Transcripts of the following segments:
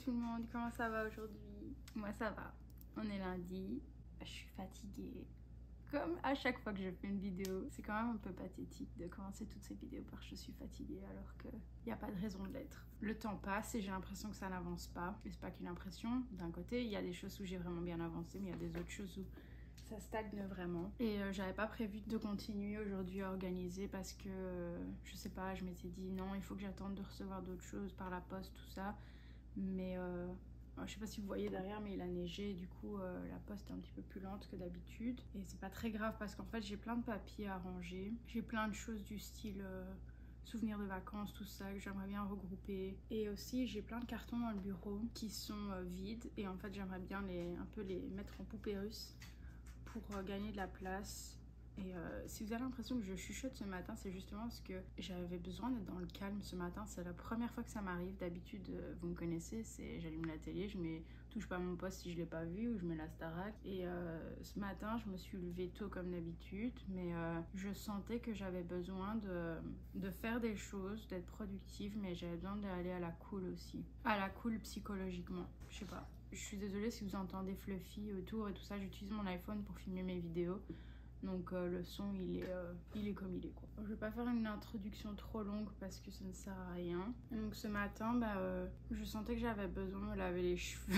tout le monde, comment ça va aujourd'hui? Moi ça va, on est lundi, je suis fatiguée. Comme à chaque fois que je fais une vidéo, c'est quand même un peu pathétique de commencer toutes ces vidéos par je suis fatiguée alors qu'il n'y a pas de raison de l'être. Le temps passe et j'ai l'impression que ça n'avance pas. Mais c'est pas qu'une impression, d'un côté il y a des choses où j'ai vraiment bien avancé, mais il y a des autres choses où ça stagne vraiment. Et j'avais pas prévu de continuer aujourd'hui à organiser parce que, je sais pas, je m'étais dit non, il faut que j'attende de recevoir d'autres choses par la poste, tout ça. Mais je sais pas si vous voyez derrière, mais il a neigé, du coup la poste est un petit peu plus lente que d'habitude. Et c'est pas très grave parce qu'en fait j'ai plein de papiers à ranger. J'ai plein de choses du style souvenirs de vacances, tout ça, que j'aimerais bien regrouper. Et aussi j'ai plein de cartons dans le bureau qui sont vides. Et en fait j'aimerais bien un peu les mettre en poupée russe pour gagner de la place. Et si vous avez l'impression que je chuchote ce matin, c'est justement parce que j'avais besoin d'être dans le calme ce matin. C'est la première fois que ça m'arrive. D'habitude, vous me connaissez, c'est j'allume la télé, je mets touche pas à mon poste si je l'ai pas vu, ou je mets la Starac. Et ce matin, je me suis levée tôt comme d'habitude, mais je sentais que j'avais besoin de faire des choses, d'être productive, mais j'avais besoin d'aller à la cool aussi. À la cool psychologiquement, je sais pas. Je suis désolée si vous entendez Fluffy autour et tout ça, j'utilise mon iPhone pour filmer mes vidéos. Donc le son il est comme il est quoi. Je vais pas faire une introduction trop longue parce que ça ne sert à rien. Donc ce matin je sentais que j'avais besoin de me laver les cheveux.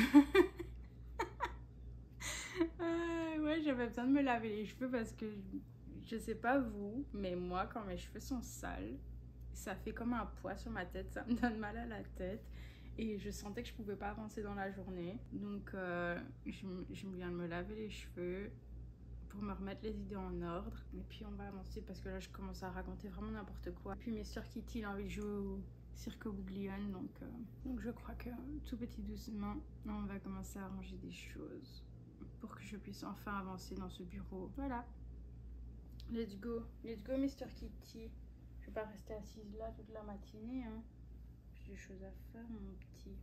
Ouais, j'avais besoin de me laver les cheveux parce que je sais pas vous, mais moi quand mes cheveux sont sales, ça fait comme un poids sur ma tête, ça me donne mal à la tête. Et je sentais que je pouvais pas avancer dans la journée. Donc je viens de me laver les cheveux pour me remettre les idées en ordre. Et puis on va avancer parce que là je commence à raconter vraiment n'importe quoi. Puis Mr. Kitty il a envie de jouer au Circo Bouglione, donc je crois que tout petit doucement on va commencer à arranger des choses pour que je puisse enfin avancer dans ce bureau. Voilà, let's go Mr. Kitty. Je vais pas rester assise là toute la matinée hein. J'ai des choses à faire mon petit.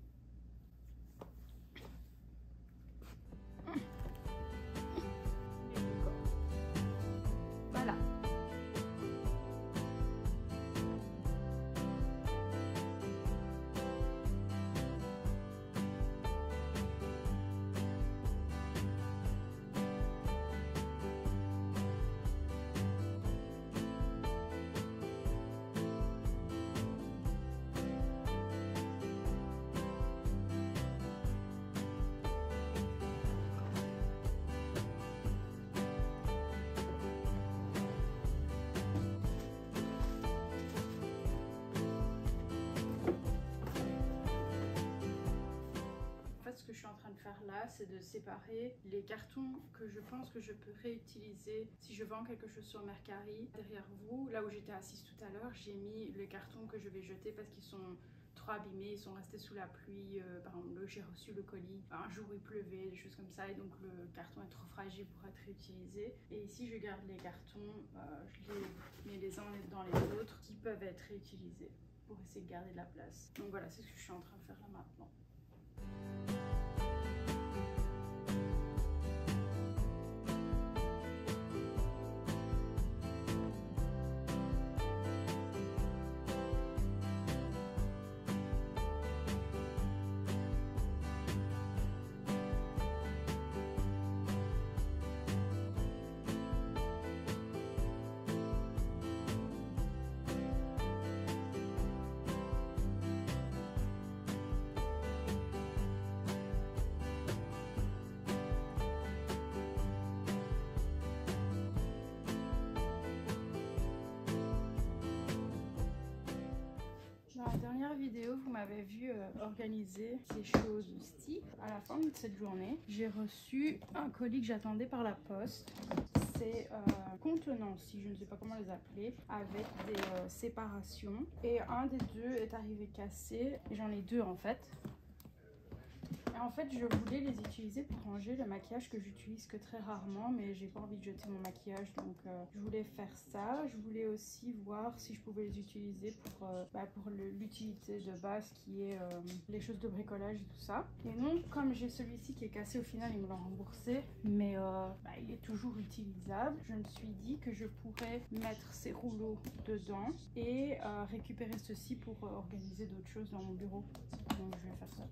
Voilà. Ce que je suis en train de faire là, c'est de séparer les cartons que je pense que je peux réutiliser si je vends quelque chose sur Mercari. Derrière vous, là où j'étais assise tout à l'heure, j'ai mis les cartons que je vais jeter parce qu'ils sont trop abîmés, ils sont restés sous la pluie. Par exemple, j'ai reçu le colis, un jour il pleuvait, des choses comme ça, et donc le carton est trop fragile pour être réutilisé. Et ici, je garde les cartons, je les mets les uns dans les autres qui peuvent être réutilisés pour essayer de garder de la place. Donc voilà, c'est ce que je suis en train de faire là maintenant. Dans la dernière vidéo, vous m'avez vu organiser ces choses aussi. À la fin de cette journée, j'ai reçu un colis que j'attendais par la poste. C'est contenant, si je ne sais pas comment les appeler, avec des séparations. Et un des deux est arrivé cassé. J'en ai deux en fait. Et en fait, je voulais les utiliser pour ranger le maquillage que j'utilise que très rarement, mais j'ai pas envie de jeter mon maquillage, donc je voulais faire ça. Je voulais aussi voir si je pouvais les utiliser pour l'utilité de base qui est les choses de bricolage et tout ça. Et non, comme j'ai celui-ci qui est cassé, au final ils me l'ont remboursé, mais il est toujours utilisable. Je me suis dit que je pourrais mettre ces rouleaux dedans et récupérer ceci pour organiser d'autres choses dans mon bureau. Donc je vais faire ça.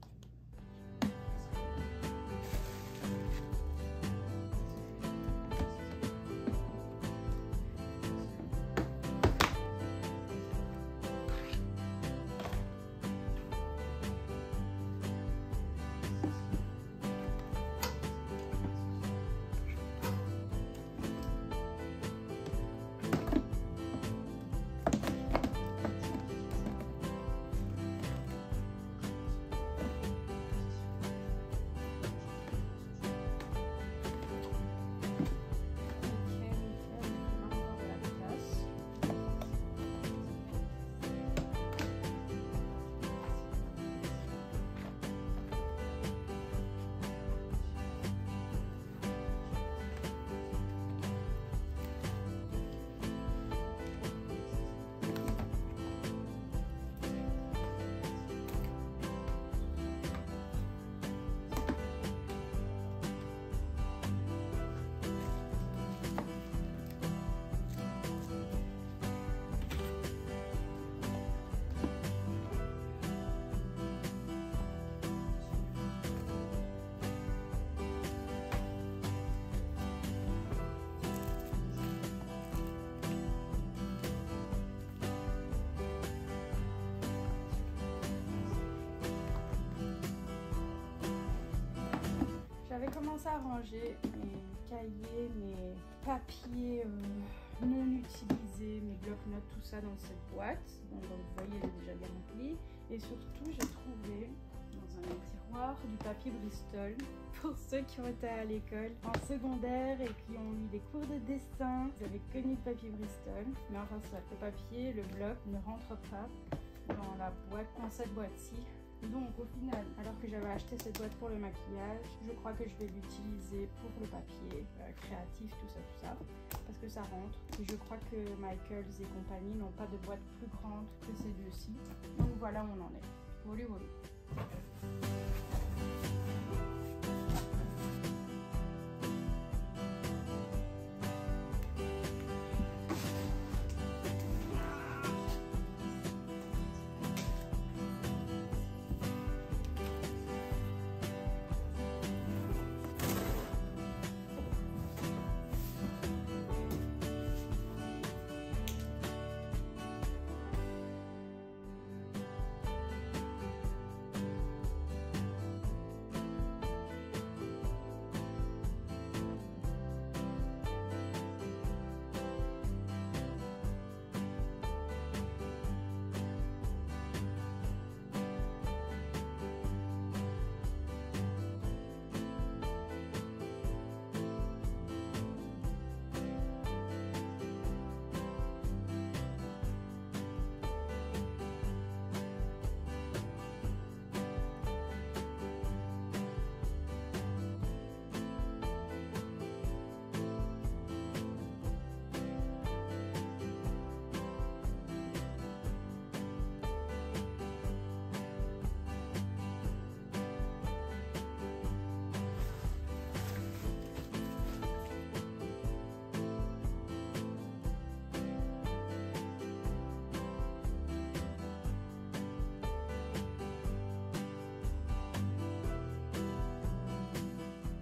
pas rangé mes cahiers, mes papiers non utilisés, mes blocs-notes, tout ça dans cette boîte. Donc vous voyez, elle est déjà bien remplie. Et surtout, j'ai trouvé dans un tiroir du papier Bristol. Pour ceux qui ont été à l'école en secondaire et qui ont eu des cours de dessin, vous avez connu le papier Bristol. Mais enfin, soit le papier, le bloc ne rentre pas dans la boîte, dans cette boîte-ci. Donc au final, alors que j'avais acheté cette boîte pour le maquillage, je crois que je vais l'utiliser pour le papier créatif, tout ça, parce que ça rentre. Et je crois que Michaels et compagnie n'ont pas de boîte plus grande que ces deux-ci. Donc voilà où on en est. Voilà, voilà.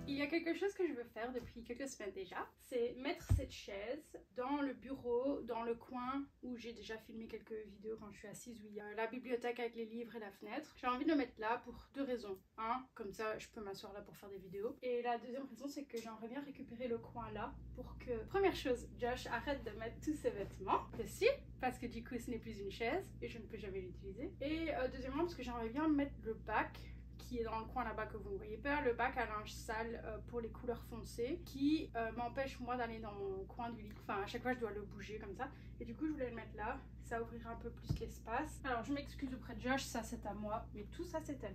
Il y a quelque chose que je veux faire depuis quelques semaines déjà, c'est mettre cette chaise dans le bureau, dans le coin où j'ai déjà filmé quelques vidéos quand je suis assise, où il y a la bibliothèque avec les livres et la fenêtre. J'ai envie de le mettre là pour deux raisons. Un, comme ça je peux m'asseoir là pour faire des vidéos. Et la deuxième raison, c'est que j'aimerais bien récupérer le coin là pour que, première chose, Josh arrête de mettre tous ses vêtements dessus, parce que du coup ce n'est plus une chaise et je ne peux jamais l'utiliser. Et deuxièmement, parce que j'aimerais bien mettre le bac qui est dans le coin là-bas que vous ne voyez pas, le bac à linge sale pour les couleurs foncées qui m'empêche moi d'aller dans mon coin du lit. Enfin à chaque fois je dois le bouger comme ça et du coup je voulais le mettre là, ça ouvrira un peu plus l'espace. Alors je m'excuse auprès de Josh, ça c'est à moi, mais tout ça c'est à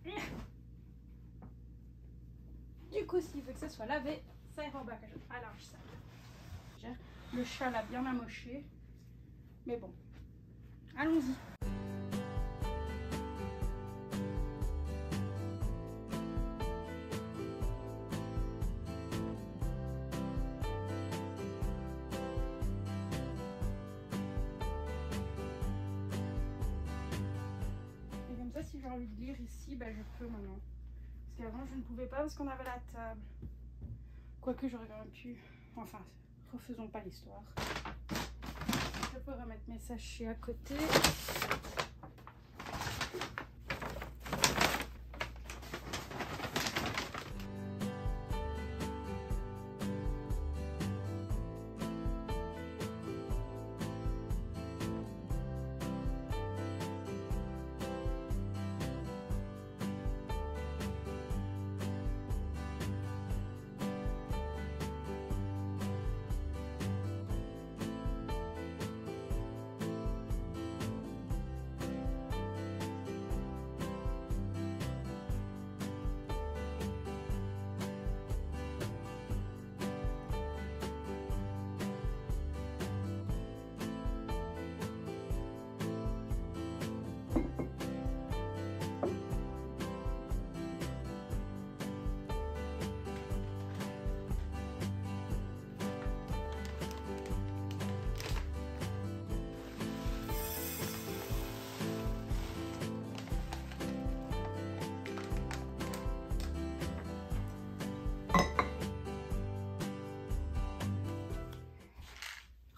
lui. Du coup s'il veut que ça soit lavé, ça ira au bac à linge sale. Le chat l'a bien amoché, mais bon, allons-y. Si j'ai envie de lire ici, ben je peux maintenant. Parce qu'avant je ne pouvais pas parce qu'on avait la table. Quoique j'aurais quand même pu. Enfin, refaisons pas l'histoire. Je peux remettre mes sachets à côté.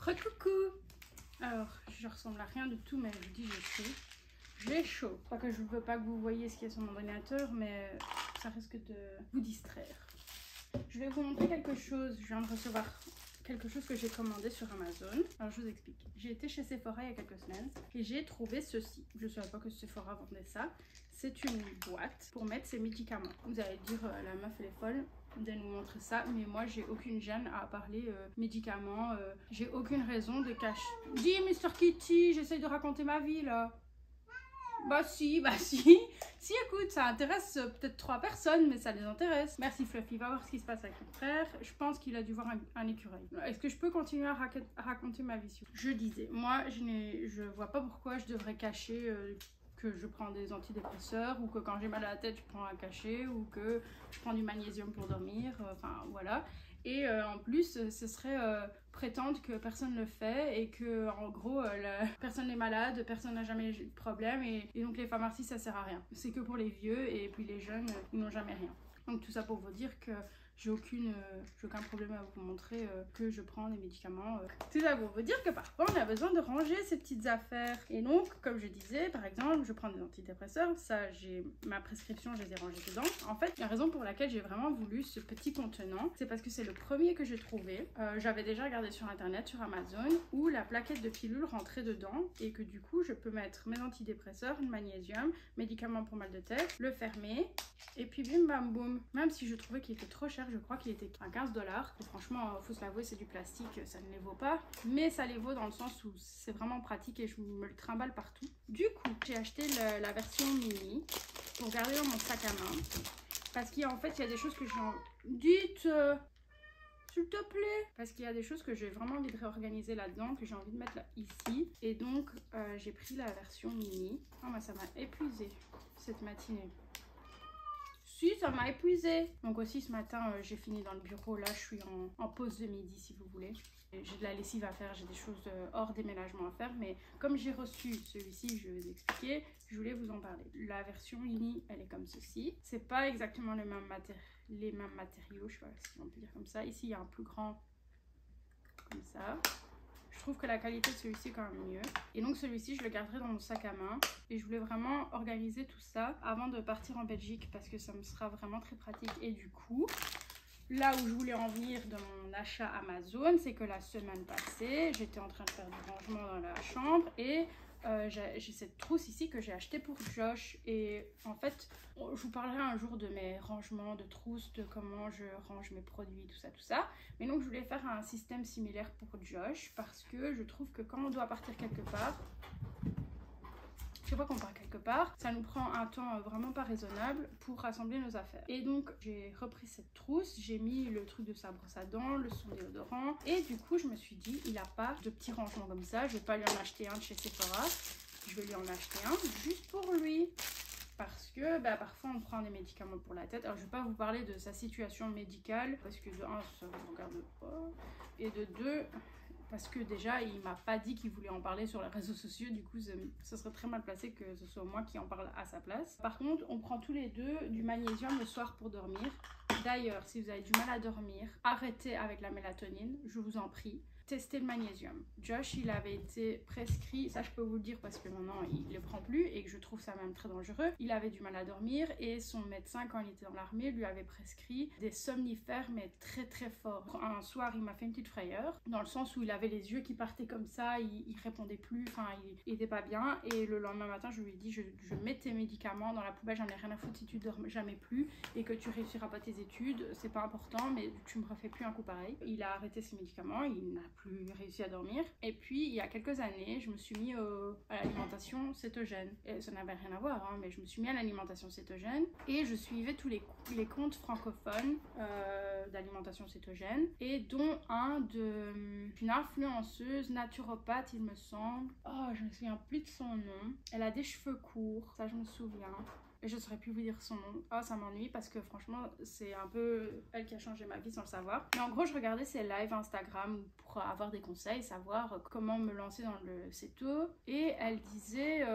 Recoucou. Alors, je ressemble à rien du tout, mais je vous dis j'ai chaud. J'ai chaud. Pas que je veux pas que vous voyez ce qu'il y a sur mon ordinateur, mais ça risque de vous distraire. Je vais vous montrer quelque chose. Je viens de recevoir quelque chose que j'ai commandé sur Amazon. Alors je vous explique. J'ai été chez Sephora il y a quelques semaines et j'ai trouvé ceci. Je ne savais pas que Sephora vendait ça. C'est une boîte pour mettre ses médicaments. Vous allez dire la meuf elle est folle de nous montrer ça, mais moi j'ai aucune gêne à parler médicaments. J'ai aucune raison de cacher. Dis Mr. Kitty, j'essaye de raconter ma vie là. Bah si. Si, écoute, ça intéresse peut-être 3 personnes, mais ça les intéresse. Merci Fluffy, va voir ce qui se passe avec mon frère. Je pense qu'il a dû voir un écureuil. Est-ce que je peux continuer à raconter ma vie? Je disais, moi, je vois pas pourquoi je devrais cacher que je prends des antidépresseurs, ou que quand j'ai mal à la tête, je prends un cachet, ou que je prends du magnésium pour dormir, enfin voilà. Et en plus, ce serait prétendre que personne ne le fait et que en gros, personne n'est malade, personne n'a jamais eu de problème et donc les pharmacies ça sert à rien. C'est que pour les vieux et puis les jeunes, ils n'ont jamais rien. Donc tout ça pour vous dire que j'ai aucun problème à vous montrer que je prends des médicaments. Tout ça pour vous dire que parfois on a besoin de ranger ces petites affaires. Et donc, comme je disais, par exemple, je prends des antidépresseurs. Ça, j'ai ma prescription, je les ai rangés dedans. En fait, la raison pour laquelle j'ai vraiment voulu ce petit contenant, c'est parce que c'est le premier que j'ai trouvé. J'avais déjà regardé sur internet, sur Amazon, où la plaquette de pilules rentrait dedans et que du coup, je peux mettre mes antidépresseurs, le magnésium, médicaments pour mal de tête, le fermer et puis bim bam boum. Même si je trouvais qu'il était trop cher, je crois qu'il était à 15 $. Et franchement, faut se l'avouer, c'est du plastique, ça ne les vaut pas. Mais ça les vaut dans le sens où c'est vraiment pratique et je me le trimballe partout. Du coup, j'ai acheté la version mini pour garder dans mon sac à main. Parce qu'en fait, il y a des choses que j'ai envie... Dites s'il te plaît. Parce qu'il y a des choses que j'ai vraiment envie de réorganiser là-dedans, que j'ai envie de mettre là, ici. Et donc, j'ai pris la version mini. Oh, bah, ça m'a épuisée cette matinée. Si, ça m'a épuisée. Donc aussi ce matin, j'ai fini dans le bureau. Là, je suis en pause de midi si vous voulez. J'ai de la lessive à faire, j'ai des choses hors déménagement à faire. Mais comme j'ai reçu celui-ci, je vais vous expliquer. Je voulais vous en parler. La version mini, elle est comme ceci. C'est pas exactement les mêmes matériaux, je sais pas si on peut dire comme ça. Ici, il y a un plus grand comme ça. Je trouve que la qualité de celui-ci est quand même mieux. Et donc celui-ci, je le garderai dans mon sac à main. Et je voulais vraiment organiser tout ça avant de partir en Belgique parce que ça me sera vraiment très pratique. Et du coup, là où je voulais en venir de mon achat Amazon, c'est que la semaine passée, j'étais en train de faire du rangement dans la chambre et j'ai cette trousse ici que j'ai achetée pour Josh. Et en fait, je vous parlerai un jour de mes rangements de trousses, de comment je range mes produits, tout ça. Mais donc je voulais faire un système similaire pour Josh parce que je trouve que quand on doit partir quelque part, chaque fois qu'on part quelque part, ça nous prend un temps vraiment pas raisonnable pour rassembler nos affaires. Et donc j'ai repris cette trousse, j'ai mis le truc de sa brosse à dents, son déodorant, et du coup je me suis dit, il n'a pas de petits rangements comme ça, je vais pas lui en acheter un de chez Sephora, je vais lui en acheter un juste pour lui. Parce que parfois on prend des médicaments pour la tête. Alors je vais pas vous parler de sa situation médicale parce que de 1 ça ne me regarde pas, et de 2 parce que déjà il m'a pas dit qu'il voulait en parler sur les réseaux sociaux, du coup ce serait très mal placé que ce soit moi qui en parle à sa place. Par contre on prend tous les deux du magnésium le soir pour dormir. D'ailleurs si vous avez du mal à dormir, arrêtez avec la mélatonine, je vous en prie. Tester le magnésium. Josh, il avait été prescrit, ça je peux vous le dire parce que maintenant il ne le prend plus et que je trouve ça même très dangereux. Il avait du mal à dormir et son médecin, quand il était dans l'armée, lui avait prescrit des somnifères mais très très forts. Un soir, il m'a fait une petite frayeur dans le sens où il avait les yeux qui partaient comme ça, il répondait plus, enfin il était pas bien. Et le lendemain matin, je lui ai dit je mets tes médicaments dans la poubelle, j'en ai rien à foutre si tu dors jamais plus et que tu réussiras pas tes études, c'est pas important, mais tu me refais plus un coup pareil. Il a arrêté ses médicaments, il n'a plus réussi à dormir. Et puis il y a quelques années, je me suis mis à l'alimentation cétogène. Et ça n'avait rien à voir, hein, mais je me suis mis à l'alimentation cétogène et je suivais tous les comptes francophones d'alimentation cétogène et dont un d'une influenceuse naturopathe, il me semble. Oh, je me souviens plus de son nom. Elle a des cheveux courts, ça je me souviens. Et je ne saurais plus vous dire son nom. Oh, ça m'ennuie parce que franchement, c'est un peu elle qui a changé ma vie sans le savoir. Mais en gros, je regardais ses lives Instagram pour avoir des conseils, savoir comment me lancer dans le céto. Et elle disait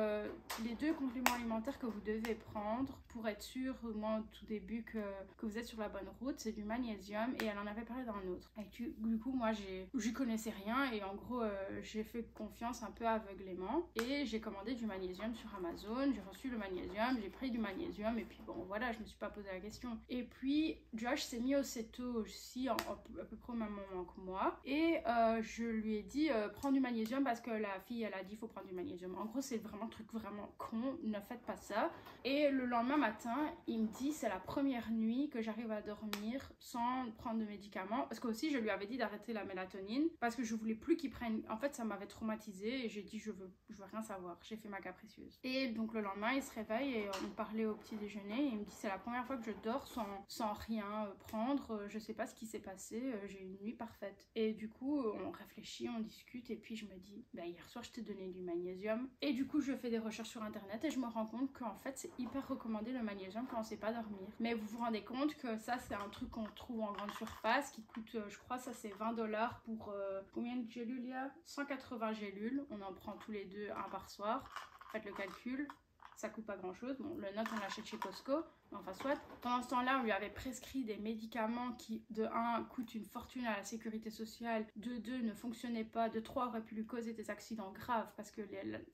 les 2 compléments alimentaires que vous devez prendre pour être sûr, au moins au tout début, que vous êtes sur la bonne route, c'est du magnésium. Et elle en avait parlé d'un autre. Et du coup, moi, j'y connaissais rien. Et en gros, j'ai fait confiance un peu aveuglément. Et j'ai commandé du magnésium sur Amazon. J'ai reçu le magnésium, j'ai pris du du magnésium et puis bon voilà, je me suis pas posé la question. Et puis Josh s'est mis au céto aussi à peu près au même moment que moi et je lui ai dit prends du magnésium parce que la fille elle a dit faut prendre du magnésium. En gros c'est vraiment un truc vraiment con, ne faites pas ça. Et le lendemain matin il me dit c'est la première nuit que j'arrive à dormir sans prendre de médicaments, parce que aussi je lui avais dit d'arrêter la mélatonine parce que je voulais plus qu'il prenne, en fait ça m'avait traumatisée et j'ai dit je veux rien savoir, j'ai fait ma capricieuse. Et donc le lendemain il se réveille et on parlait au petit déjeuner et il me dit c'est la première fois que je dors sans rien prendre, je sais pas ce qui s'est passé, j'ai une nuit parfaite. Et du coup on réfléchit, on discute et puis je me dis bah hier soir je t'ai donné du magnésium et du coup je fais des recherches sur internet et je me rends compte qu'en fait c'est hyper recommandé le magnésium quand on sait pas dormir. Mais vous vous rendez compte que ça c'est un truc qu'on trouve en grande surface qui coûte je crois ça c'est 20 $ pour combien de gélules il y a 180 gélules, on en prend tous les deux un par soir, faites le calcul, ça coûte pas grand chose. Bon, le note on l'achète chez Costco, enfin soit. Pendant ce temps-là, on lui avait prescrit des médicaments qui, de 1, coûtent une fortune à la sécurité sociale, de 2, ne fonctionnaient pas, de 3, auraient pu lui causer des accidents graves parce que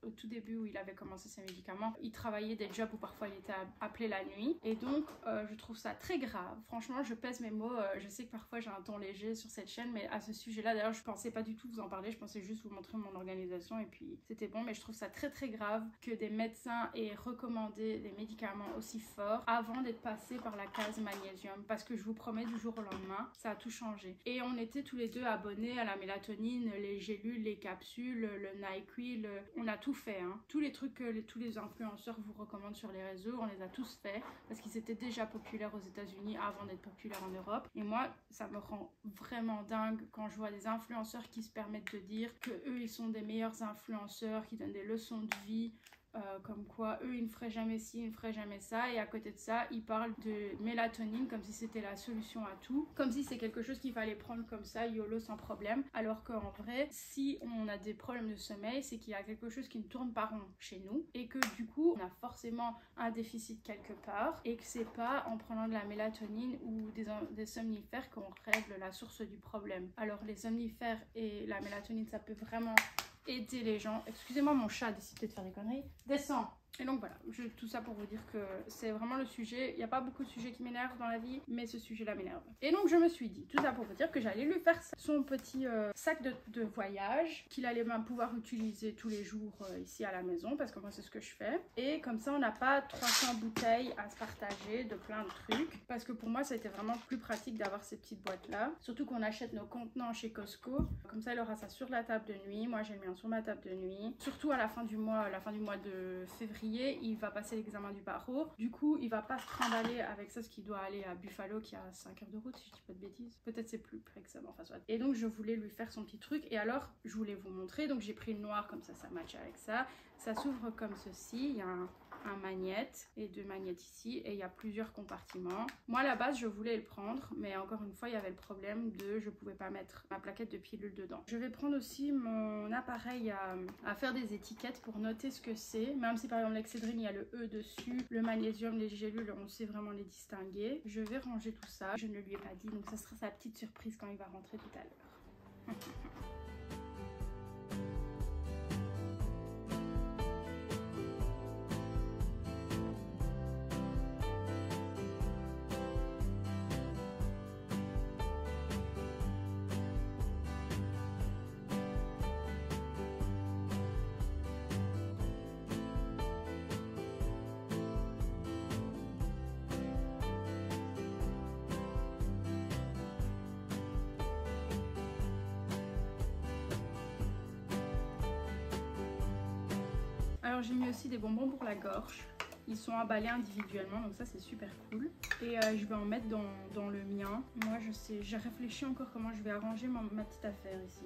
au tout début où il avait commencé ses médicaments, il travaillait des jobs où parfois il était appelé la nuit. Et donc, je trouve ça très grave. Franchement, je pèse mes mots. Je sais que parfois j'ai un ton léger sur cette chaîne, mais à ce sujet-là, d'ailleurs, je pensais pas du tout vous en parler. Je pensais juste vous montrer mon organisation et puis c'était bon. Mais je trouve ça très très grave que des médecins aient recommandé des médicaments aussi forts avant d'être passé par la case magnésium, parce que je vous promets du jour au lendemain ça a tout changé. Et on était tous les deux abonnés à la mélatonine, les gélules, les capsules, le NyQuil, on a tout fait hein. Tous les trucs que tous les influenceurs vous recommandent sur les réseaux, on les a tous fait parce qu'ils étaient déjà populaires aux États-Unis avant d'être populaires en Europe. Et moi ça me rend vraiment dingue quand je vois des influenceurs qui se permettent de dire que eux ils sont des meilleurs influenceurs, qui donnent des leçons de vie, comme quoi eux ils ne feraient jamais ci, ils ne feraient jamais ça, et à côté de ça ils parlent de mélatonine comme si c'était la solution à tout, comme si c'est quelque chose qu'il fallait prendre comme ça YOLO sans problème, alors qu'en vrai si on a des problèmes de sommeil c'est qu'il y a quelque chose qui ne tourne pas rond chez nous et que du coup on a forcément un déficit quelque part et que c'est pas en prenant de la mélatonine ou des somnifères qu'on règle la source du problème. Alors les somnifères et la mélatonine ça peut vraiment aider les gens. Excusez-moi, mon chat a décidé de faire des conneries. Descends. Et donc voilà, tout ça pour vous dire que c'est vraiment le sujet. Il n'y a pas beaucoup de sujets qui m'énervent dans la vie, mais ce sujet-là m'énerve. Et donc je me suis dit, tout ça pour vous dire que j'allais lui faire son petit sac de voyage, qu'il allait même pouvoir utiliser tous les jours ici à la maison, parce que moi c'est ce que je fais. Et comme ça on n'a pas 300 bouteilles à se partager de plein de trucs, parce que pour moi ça a été vraiment plus pratique d'avoir ces petites boîtes-là. Surtout qu'on achète nos contenants chez Costco, comme ça il aura ça sur la table de nuit. Moi j'ai le mien sur ma table de nuit. Surtout à la fin du mois de février, il va passer l'examen du barreau. Du coup, il va pas se trimballer avec ça, ce qui doit aller à Buffalo, qui a 5 heures de route, si je dis pas de bêtises. Peut-être c'est plus près que ça, mais enfin soit. Et donc, je voulais lui faire son petit truc. Et alors, je voulais vous montrer. Donc, j'ai pris le noir, comme ça match avec ça. Ça s'ouvre comme ceci. Il y a un magnète et 2 magnettes ici. Et il y a plusieurs compartiments. Moi, à la base, je voulais le prendre. Mais encore une fois, il y avait le problème de je pouvais pas mettre ma plaquette de pilule dedans. Je vais prendre aussi mon appareil à faire des étiquettes pour noter ce que c'est. Même si par exemple l'excédrine, il y a le E dessus, le magnésium, les gélules, on sait vraiment les distinguer. Je vais ranger tout ça. Je ne lui ai pas dit, donc ça sera sa petite surprise quand il va rentrer tout à l'heure. Alors j'ai mis aussi des bonbons pour la gorge. Ils sont emballés individuellement, donc ça c'est super cool. Et je vais en mettre dans le mien. Moi je sais, j'ai réfléchi encore comment je vais arranger ma petite affaire ici.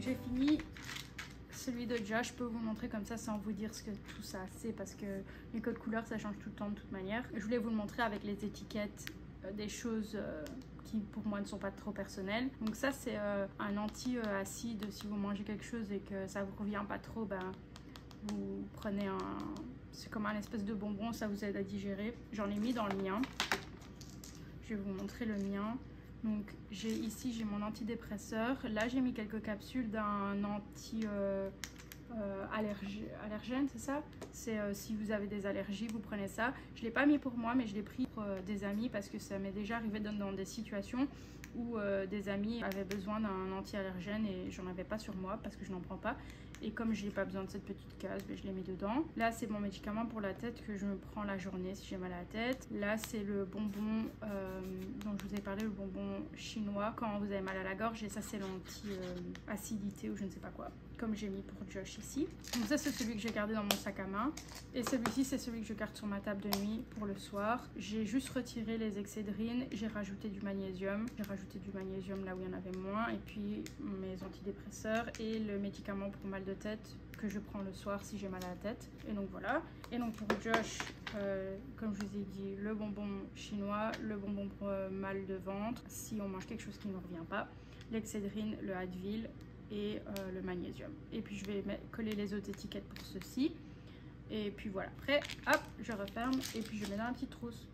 j'ai fini celui de Josh. Je peux vous montrer comme ça sans vous dire ce que tout ça c'est, parce que les codes couleurs ça change tout le temps de toute manière. Je voulais vous le montrer avec les étiquettes des choses qui pour moi ne sont pas trop personnelles. Donc ça c'est un anti-acide. Si vous mangez quelque chose et que ça vous revient pas trop, ben vous prenez un... c'est comme un espèce de bonbon, ça vous aide à digérer. J'en ai mis dans le mien. Je vais vous montrer le mien. Donc j'ai ici, j'ai mon antidépresseur. Là j'ai mis quelques capsules d'un allergène, c'est ça? C'est si vous avez des allergies, vous prenez ça. Je ne l'ai pas mis pour moi, mais je l'ai pris pour des amis, parce que ça m'est déjà arrivé dans des situations où des amis avaient besoin d'un anti-allergène et j'en avais pas sur moi parce que je n'en prends pas. Et comme je n'ai pas besoin de cette petite case, je l'ai mis dedans. Là, c'est mon médicament pour la tête que je me prends la journée si j'ai mal à la tête. Là, c'est le bonbon dont je vous ai parlé, le bonbon chinois quand vous avez mal à la gorge. Et ça, c'est l'anti-acidité ou je ne sais pas quoi, comme j'ai mis pour Josh ici. Donc ça, c'est celui que j'ai gardé dans mon sac à main. Et celui-ci, c'est celui que je garde sur ma table de nuit pour le soir. J'ai juste retiré les excédrines. J'ai rajouté du magnésium. J'ai rajouté du magnésium là où il y en avait moins. Et puis mes antidépresseurs et le médicament pour mal de tête que je prends le soir si j'ai mal à la tête. Et donc voilà. Et donc pour Josh, comme je vous ai dit, le bonbon chinois, le bonbon pour mal de ventre si on mange quelque chose qui ne revient pas, l'excédrine, le Advil et le magnésium. Et puis je vais coller les autres étiquettes pour ceci. Et puis voilà. Après, hop, je referme et puis je mets dans la petite trousse.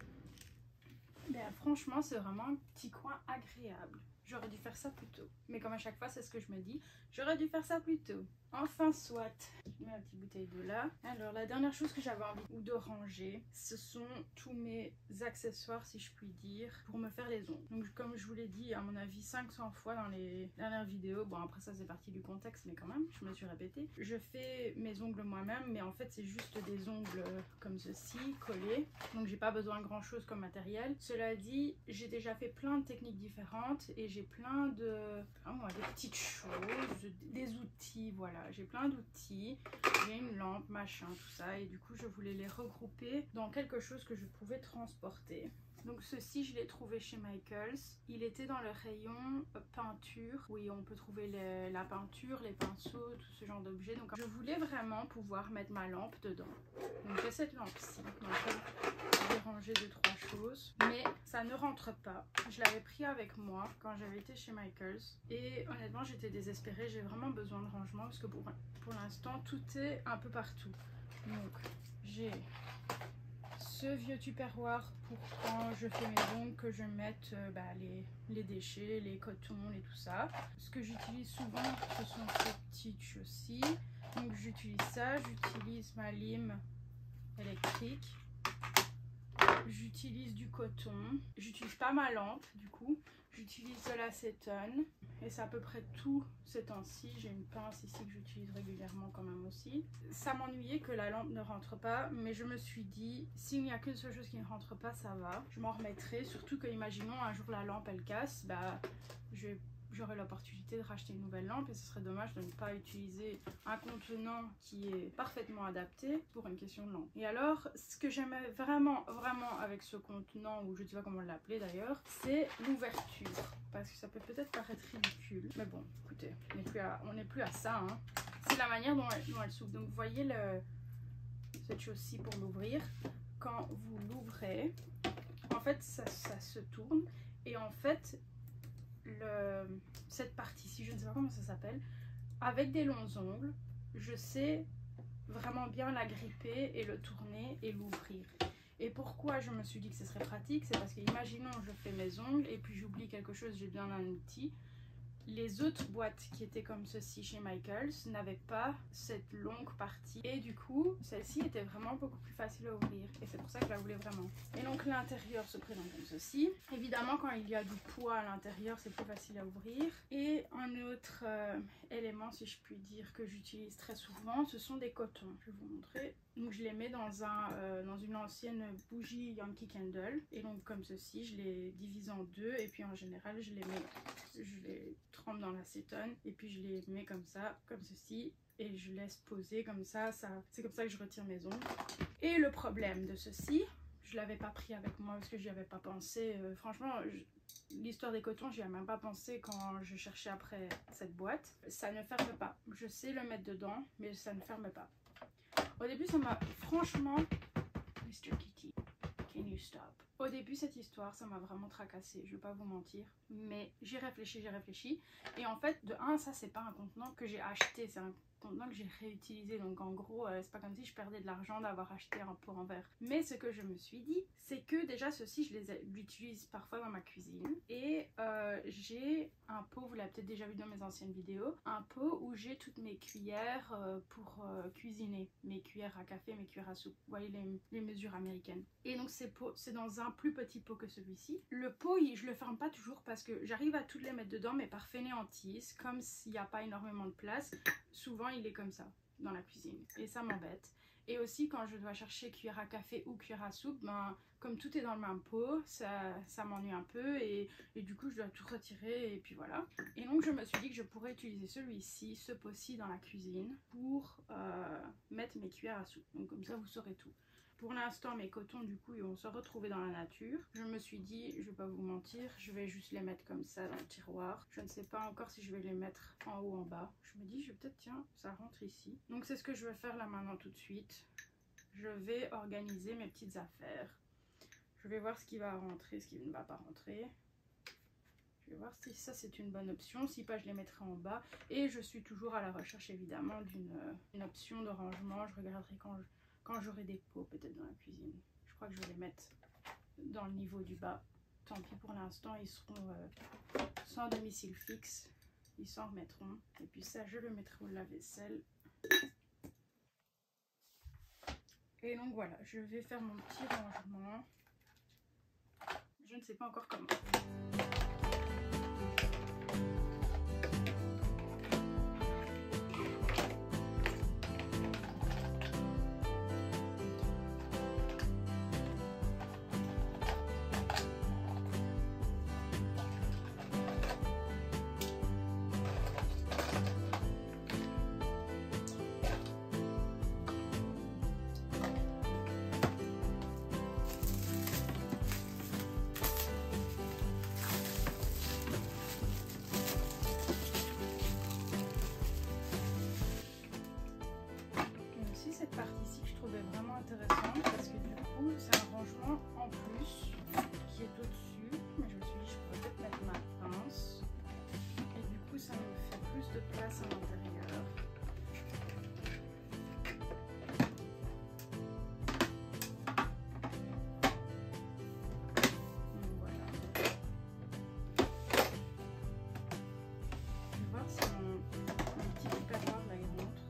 Ben, franchement, c'est vraiment un petit coin agréable. J'aurais dû faire ça plus tôt. Mais comme à chaque fois, c'est ce que je me dis. J'aurais dû faire ça plus tôt. Enfin, soit. Je mets la petite bouteille d'eau là. Alors, la dernière chose que j'avais envie de ranger, ce sont tous mes accessoires, si je puis dire, pour me faire les ongles. Donc, comme je vous l'ai dit, à mon avis, 500 fois dans les dernières vidéos. Bon, après ça, c'est parti du contexte, mais quand même, je me suis répétée. Je fais mes ongles moi-même, mais en fait, c'est juste des ongles comme ceci, collés. Donc, j'ai pas besoin de grand-chose comme matériel. Cela dit, j'ai déjà fait plein de techniques différentes et j'ai plein de des petites choses, des outils, voilà, j'ai plein d'outils, j'ai une lampe, machin, tout ça, et du coup je voulais les regrouper dans quelque chose que je pouvais transporter. Donc ceci, je l'ai trouvé chez Michaels. Il était dans le rayon peinture. Oui, on peut trouver la peinture, les pinceaux, tout ce genre d'objets. Donc je voulais vraiment pouvoir mettre ma lampe dedans. Donc j'ai cette lampe-ci dans laquelle j'ai rangé 2-3 choses. Mais ça ne rentre pas. Je l'avais pris avec moi quand j'avais été chez Michaels. Et honnêtement, j'étais désespérée. J'ai vraiment besoin de rangement parce que pour l'instant, tout est un peu partout. Donc j'ai ce vieux tupperware pour quand je fais mes ongles, que je mette les déchets, les cotons et tout ça. Ce que j'utilise souvent, ce sont ces petites choses-ci. Donc j'utilise ça, j'utilise ma lime électrique, j'utilise du coton, j'utilise pas ma lampe du coup, j'utilise de l'acétone et c'est à peu près tout ces temps-ci. J'ai une pince ici que j'utilise régulièrement quand même aussi. Ça m'ennuyait que la lampe ne rentre pas, mais je me suis dit s'il n'y a qu'une seule chose qui ne rentre pas, ça va, je m'en remettrai. Surtout que imaginons un jour la lampe elle casse, bah j'aurai l'opportunité de racheter une nouvelle lampe et ce serait dommage de ne pas utiliser un contenant qui est parfaitement adapté pour une question de lampe. Et alors, ce que j'aimais vraiment avec ce contenant, ou je ne sais pas comment l'appeler d'ailleurs, c'est l'ouverture. Parce que ça peut peut-être paraître ridicule, mais bon, écoutez, on n'est plus à ça, hein. C'est la manière dont elle s'ouvre. Donc vous voyez cette chose-ci pour l'ouvrir. Quand vous l'ouvrez, en fait ça se tourne et en fait cette partie-ci, je ne sais pas comment ça s'appelle, avec des longs ongles, je sais vraiment bien la gripper et le tourner et l'ouvrir. Et pourquoi je me suis dit que ce serait pratique, c'est parce que imaginons je fais mes ongles et puis j'oublie quelque chose, j'ai bien un outil. Les autres boîtes qui étaient comme ceci chez Michaels n'avaient pas cette longue partie et du coup celle-ci était vraiment beaucoup plus facile à ouvrir et c'est pour ça que je la voulais vraiment. Et donc l'intérieur se présente comme ceci. Évidemment quand il y a du poids à l'intérieur c'est plus facile à ouvrir. Et un autre élément si je puis dire que j'utilise très souvent, ce sont des cotons. Je vais vous montrer. Donc je les mets dans une ancienne bougie Yankee Candle et donc comme ceci je les divise en deux et puis en général je les trempe dans l'acétone et puis je les mets comme ça, comme ceci et je laisse poser comme ça, c'est comme ça que je retire mes ongles. Et le problème de ceci, je l'avais pas pris avec moi parce que j'y avais pas pensé, franchement L'histoire des cotons, j'y ai même pas pensé quand je cherchais après cette boîte. Ça ne ferme pas. Je sais le mettre dedans, mais ça ne ferme pas. Au début, ça m'a franchement... Mr. Kitty, can you stop? Au début, cette histoire, ça m'a vraiment tracassée, je vais pas vous mentir. Mais j'ai réfléchi, j'ai réfléchi. Et en fait, de un, ça, c'est pas un contenant que j'ai acheté, c'est un contenant que j'ai réutilisé. Donc en gros, c'est pas comme si je perdais de l'argent d'avoir acheté un pot en verre. Mais ce que je me suis dit, c'est que déjà, ceci, je l'utilise parfois dans ma cuisine. Et j'ai un pot, vous l'avez peut-être déjà vu dans mes anciennes vidéos, un pot où j'ai toutes mes cuillères pour cuisiner. Mes cuillères à café, mes cuillères à soupe. Vous voyez les mesures américaines. Et donc c'est dans un plus petit pot que celui-ci. Le pot, je le ferme pas toujours parce que j'arrive à toutes les mettre dedans, mais par fainéantise, comme s'il n'y a pas énormément de place, souvent il est comme ça dans la cuisine. Et ça m'embête. Et aussi quand je dois chercher cuillère à café ou cuillère à soupe, ben, comme tout est dans le même pot, ça m'ennuie un peu et du coup je dois tout retirer et puis voilà. Et donc je me suis dit que je pourrais utiliser celui-ci, ce pot-ci dans la cuisine pour mettre mes cuillères à soupe. Donc comme ça vous saurez tout. Pour l'instant, mes cotons, du coup, ils vont se retrouver dans la nature. Je me suis dit, je vais pas vous mentir, je vais juste les mettre comme ça dans le tiroir. Je ne sais pas encore si je vais les mettre en haut ou en bas. Je me dis, je vais peut-être, tiens, ça rentre ici. Donc c'est ce que je vais faire là maintenant tout de suite. Je vais organiser mes petites affaires. Je vais voir ce qui va rentrer, ce qui ne va pas rentrer. Je vais voir si ça c'est une bonne option. Si pas, je les mettrai en bas. Et je suis toujours à la recherche évidemment d'une option de rangement. Je regarderai quand j'aurai des pots peut-être dans la cuisine. Je crois que je vais les mettre dans le niveau du bas. Tant pis pour l'instant, ils seront sans domicile fixe. Ils s'en remettront. Et puis ça, je le mettrai au lave-vaisselle. Et donc voilà, je vais faire mon petit rangement. Je ne sais pas encore comment. Cette partie-ci que je trouvais vraiment intéressante parce que du coup c'est un rangement en plus qui est au-dessus, mais je me suis dit je pourrais peut-être mettre ma pince et du coup ça me fait plus de place à l'intérieur. Donc voilà. Je vais voir si mon petit picatoire là il rentre.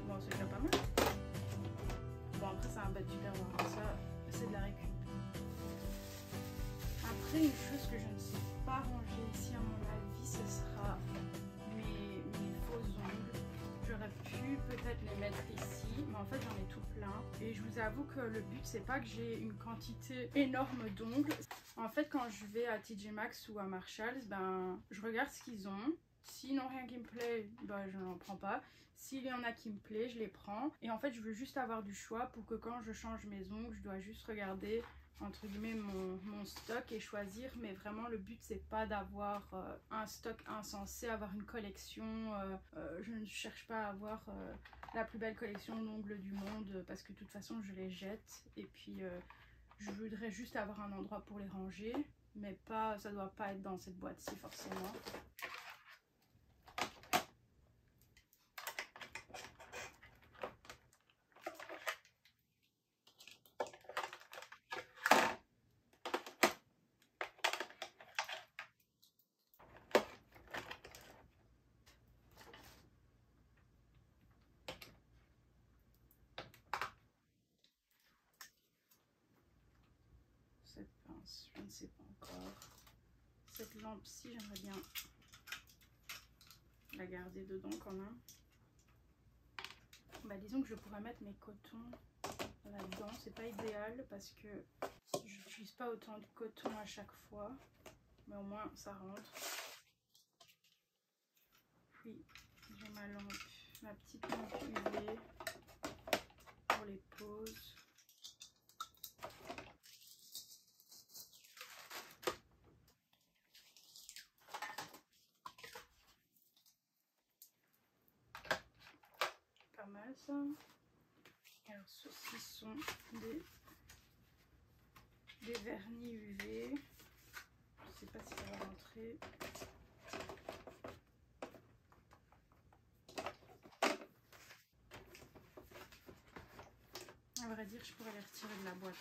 Bon, c'est déjà pas mal. Bon, après, c'est un bas de tupperware. Ça, c'est de la récup. Après, une chose que je ne sais pas ranger ici, à mon avis, ce sera mes faux ongles. J'aurais pu peut-être les mettre ici, mais en fait, j'en ai tout plein. Et je vous avoue que le but, c'est pas que j'ai une quantité énorme d'ongles. En fait, quand je vais à TJ Maxx ou à Marshalls, ben, je regarde ce qu'ils ont. S'ils n'ont rien qui me plaît, bah, je n'en prends pas. S'il y en a qui me plaît, je les prends. Et en fait, je veux juste avoir du choix pour que quand je change mes ongles, je dois juste regarder entre guillemets mon stock et choisir. Mais vraiment, le but, c'est pas d'avoir un stock insensé, avoir une collection. Je ne cherche pas à avoir la plus belle collection d'ongles du monde parce que de toute façon, je les jette. Et puis, je voudrais juste avoir un endroit pour les ranger. Mais pas, ça doit pas être dans cette boîte-ci forcément. Cette pince, je ne sais pas encore. Cette lampe-ci, j'aimerais bien la garder dedans quand même. Bah, disons que je pourrais mettre mes cotons là-dedans. C'est pas idéal parce que je n'utilise pas autant de coton à chaque fois. Mais au moins ça rentre. Puis j'ai ma lampe, ma petite lampe UV pour les pauses. ça? Alors ceux-ci sont des vernis UV. Je sais pas si ça va rentrer. À vrai dire, je pourrais les retirer de la boîte.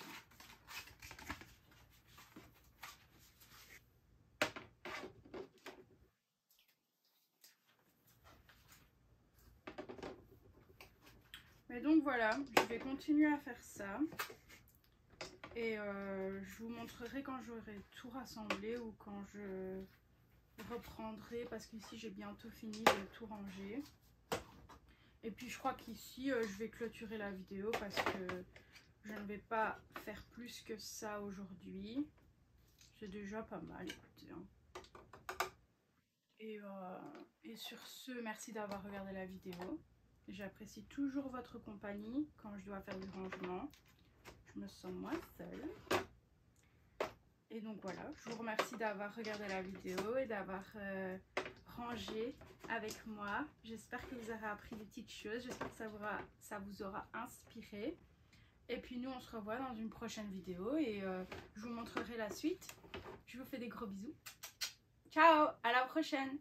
Mais donc voilà, je vais continuer à faire ça. Et je vous montrerai quand j'aurai tout rassemblé ou quand je reprendrai. Parce qu'ici, j'ai bientôt fini de tout ranger. Et puis je crois qu'ici, je vais clôturer la vidéo parce que je ne vais pas faire plus que ça aujourd'hui. C'est déjà pas mal, écoutez. Hein. Et sur ce, merci d'avoir regardé la vidéo. J'apprécie toujours votre compagnie quand je dois faire du rangement. Je me sens moins seule. Et donc voilà, je vous remercie d'avoir regardé la vidéo et d'avoir rangé avec moi. J'espère que vous aurez appris des petites choses. J'espère que ça vous aura inspiré. Et puis nous, on se revoit dans une prochaine vidéo et je vous montrerai la suite. Je vous fais des gros bisous. Ciao, à la prochaine!